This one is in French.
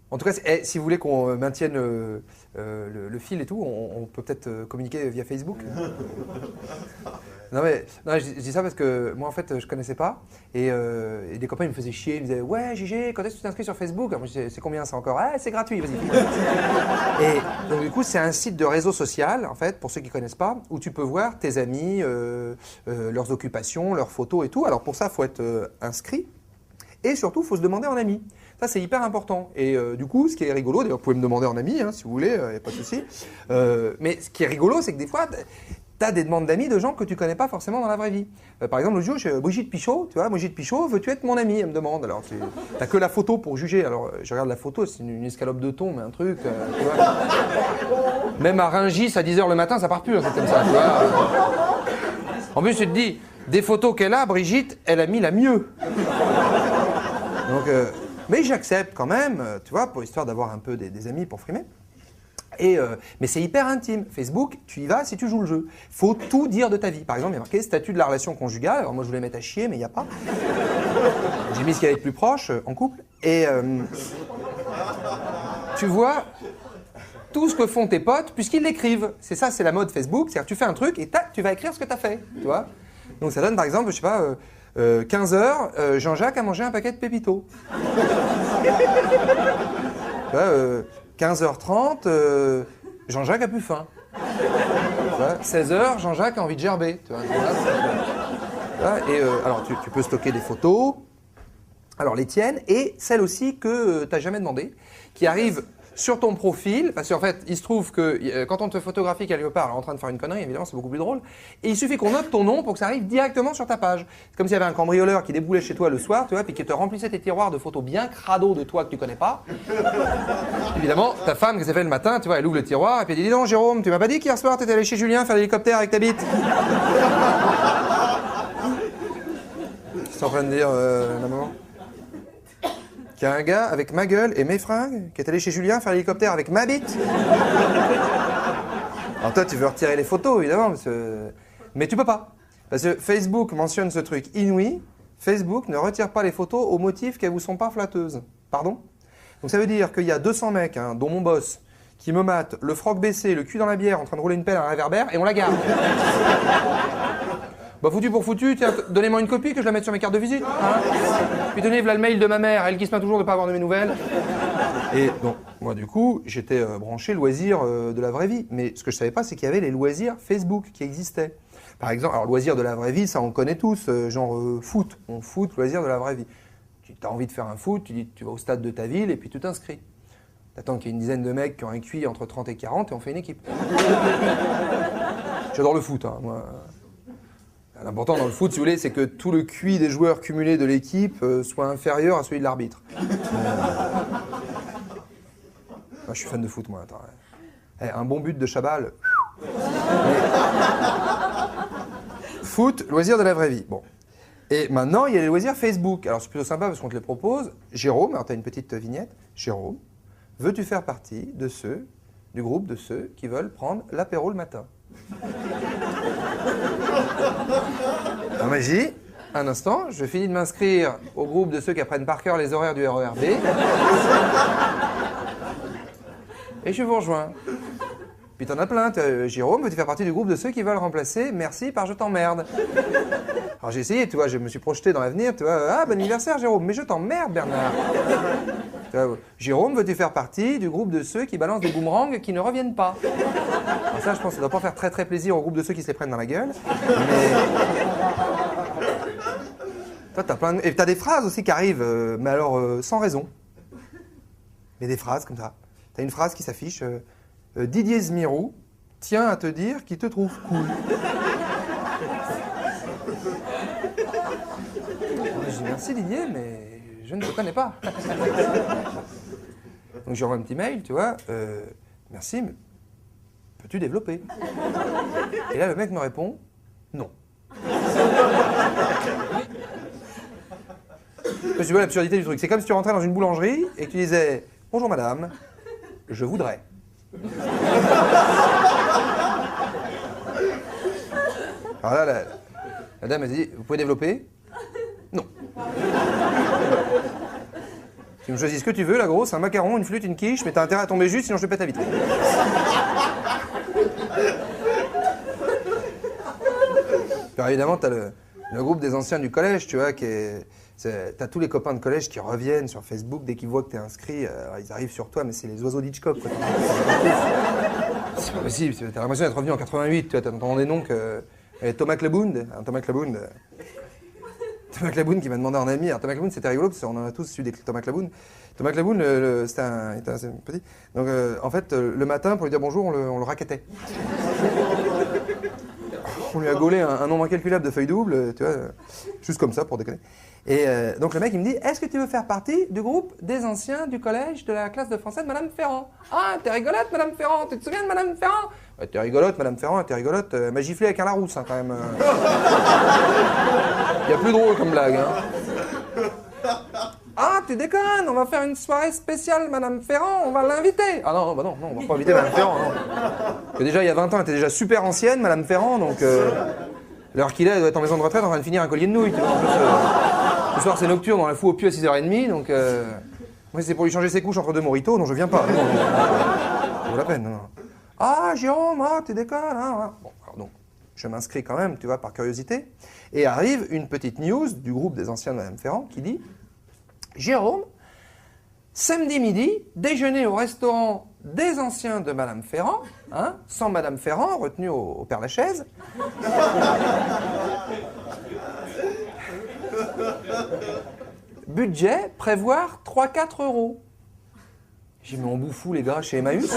En tout cas, si vous voulez qu'on maintienne le fil et tout, on peut peut-être communiquer via Facebook. Non, je dis ça parce que moi, en fait, je connaissais pas. Et des copains, ils me faisaient chier. Ils me disaient, ouais, Gégé, quand est-ce que tu t'inscris sur Facebook? Alors, moi, je disais, c'est combien ça encore? Ah, c'est gratuit, vas-y. Et donc, du coup, c'est un site de réseau social, en fait, pour ceux qui ne connaissent pas, où tu peux voir tes amis, leurs occupations, leurs photos et tout. Alors, pour ça, il faut être inscrit. Et surtout, il faut se demander en ami. Ça, c'est hyper important. Et du coup, ce qui est rigolo, d'ailleurs, vous pouvez me demander en ami, hein, si vous voulez, il n'y a pas de souci. Mais ce qui est rigolo, c'est que des fois, tu as des demandes d'amis de gens que tu ne connais pas forcément dans la vraie vie. Par exemple, le jour, j'ai Brigitte Pichot, tu vois, Brigitte Pichot, veux-tu être mon amie? Elle me demande. Alors, tu n'as que la photo pour juger. Alors, je regarde la photo, c'est une escalope de thon, mais un truc, tu vois. Même à Rungis, à 10h le matin, ça part plus, c'est comme ça, tu vois. En plus, tu te dis, des photos qu'elle a, Brigitte, elle a mis la mieux. Donc, mais j'accepte quand même, tu vois, pour histoire d'avoir un peu des amis pour frimer. Mais c'est hyper intime. Facebook, tu y vas si tu joues le jeu. Faut tout dire de ta vie. Par exemple, il y a marqué statut de la relation conjugale. Alors moi, je voulais mettre à chier, mais il n'y a pas. J'ai mis ce qu'il y avait de plus proche, en couple. Et tu vois tout ce que font tes potes, puisqu'ils l'écrivent. C'est ça, c'est la mode Facebook. C'est-à-dire, tu fais un truc et tac, tu vas écrire ce que tu as fait. Tu vois. Donc ça donne, par exemple, je sais pas... 15h, Jean-Jacques a mangé un paquet de Pépito. 15h30, Jean-Jacques a plus faim. 16h, Jean-Jacques a envie de gerber. Tu vois, alors, tu peux stocker des photos, alors les tiennes, et celles aussi que tu n'as jamais demandé, qui arrivent sur ton profil, parce qu'en fait, il se trouve que quand on te photographie quelque part, en train de faire une connerie, évidemment, c'est beaucoup plus drôle, et il suffit qu'on note ton nom pour que ça arrive directement sur ta page. C'est comme s'il y avait un cambrioleur qui déboulait chez toi le soir, tu vois, puis qui te remplissait tes tiroirs de photos bien crado de toi que tu connais pas. Évidemment, ta femme, qui s'est fait le matin, tu vois, elle ouvre le tiroir, et puis elle dit, dis donc, Jérôme, tu m'as pas dit qu'hier soir, t'étais allé chez Julien faire l'hélicoptère avec ta bite? C'est en train de dire, la maman. Qu'il y a un gars avec ma gueule et mes fringues qui est allé chez Julien faire l'hélicoptère avec ma bite. Alors toi, tu veux retirer les photos, évidemment, mais tu peux pas. Parce que Facebook mentionne ce truc inouï. Facebook ne retire pas les photos au motif qu'elles vous sont pas flatteuses. Pardon? Donc ça veut dire qu'il y a 200 mecs, hein, dont mon boss, qui me matent le froc baissé, le cul dans la bière, en train de rouler une pelle à un réverbère, et on la garde. Bah foutu pour foutu, tiens, donnez-moi une copie que je la mette sur mes cartes de visite. Hein, puis tenez, voilà le mail de ma mère, elle qui se plaint toujours de ne pas avoir de mes nouvelles. Et donc, moi du coup, j'étais branché loisirs de la vraie vie. Mais ce que je savais pas, c'est qu'il y avait les loisirs Facebook qui existaient. Par exemple, alors loisirs de la vraie vie, ça on connaît tous, genre foot. On foot, loisirs de la vraie vie. Tu as envie de faire un foot, tu vas au stade de ta ville et puis tu t'inscris. T'attends qu'il y ait une dizaine de mecs qui ont un QI entre 30 et 40 et on fait une équipe. J'adore le foot, hein, moi. L'important dans le foot, si vous voulez, c'est que tout le QI des joueurs cumulés de l'équipe soit inférieur à celui de l'arbitre. Moi, je suis fan de foot, moi. Attends, un bon but de Chabal. Foot, loisirs de la vraie vie. Bon. Et maintenant, il y a les loisirs Facebook. Alors, c'est plutôt sympa parce qu'on te les propose. Jérôme, alors tu as une petite vignette. Jérôme, veux-tu faire partie du groupe de ceux qui veulent prendre l'apéro le matin? En magie, un instant, je finis de m'inscrire au groupe de ceux qui apprennent par cœur les horaires du RERB. Et je vous rejoins. Puis t'en as plein. Jérôme, veux-tu faire partie du groupe de ceux qui veulent remplacer merci par je t'emmerde? Alors j'ai essayé, tu vois, je me suis projeté dans l'avenir, tu vois. Ah, bon anniversaire Jérôme, mais je t'emmerde Bernard. Tu vois, Jérôme, veux-tu faire partie du groupe de ceux qui balancent des boomerangs qui ne reviennent pas? Alors ça, je pense que ça doit pas faire très très plaisir au groupe de ceux qui se les prennent dans la gueule. Mais... Toi, t'as plein de... Et t'as des phrases aussi qui arrivent, mais alors sans raison. Mais des phrases comme ça. T'as une phrase qui s'affiche, Didier Zmirou tient à te dire qu'il te trouve cool. Je dis merci Didier, mais je ne te connais pas. Donc j'envoie un petit mail, tu vois, merci, mais peux-tu développer? Et là le mec me répond, non. Tu vois l'absurdité du truc, c'est comme si tu rentrais dans une boulangerie et que tu disais, bonjour madame, je voudrais. Alors là, la dame a dit, vous pouvez développer? Non. Tu me choisis ce que tu veux, la grosse, un macaron, une flûte, une quiche, mais t'as intérêt à tomber juste, sinon je te pète ta vitre. Alors évidemment, t'as le groupe des anciens du collège, tu vois, t'as tous les copains de collège qui reviennent sur Facebook dès qu'ils voient que t'es inscrit. Alors ils arrivent sur toi, mais c'est les oiseaux d'Hitchcock, quoi. C'est pas possible, t'as l'impression d'être revenu en 88, tu vois, t'entends des noms que... Thomas Clabound, Thomas Clabound qui m'a demandé en ami. Alors Thomas Clabound, c'était rigolo, parce qu'on en a tous su des Thomas Clabound. Thomas Clabound, c'était il était assez petit. Donc en fait, le matin, pour lui dire bonjour, on le rackettait. On lui a gaulé un nombre incalculable de feuilles doubles, tu vois, juste comme ça, pour déconner. Et donc le mec, il me dit, est-ce que tu veux faire partie du groupe des anciens du collège de la classe de français de Madame Ferrand? Ah, t'es rigolote, Madame Ferrand, tu te souviens de Madame Ferrand? Ouais, t'es rigolote, Madame Ferrand, t'es rigolote. Elle m'a giflé avec un Larousse, hein, quand même. Il y a plus drôle comme blague, hein. Ah, tu déconnes, on va faire une soirée spéciale, Madame Ferrand, on va l'inviter. Ah non, bah non, on va pas inviter Madame Ferrand, non. Parce que déjà, il y a 20 ans, elle était déjà super ancienne, Madame Ferrand, donc... l'heure qu'il est, elle doit être en maison de retraite en train de finir un collier de nouilles, tu vois. En plus, ce soir, c'est nocturne, on la fout au pieu à 6h30, donc... moi, c'est pour lui changer ses couches entre deux mojitos, donc je viens pas. Non, ça vaut la peine, non. Ah, Jérôme, ah, tu déconnes, hein. Bon, alors donc, je m'inscris quand même, tu vois, par curiosité. Et arrive une petite news du groupe des anciens de Madame Ferrand qui dit... Jérôme, samedi midi, déjeuner au restaurant des anciens de Madame Ferrand, hein, sans Madame Ferrand, retenue au Père-Lachaise. Budget, prévoir 3-4 euros. J'ai mis en bouffou les gars chez Emmaüs.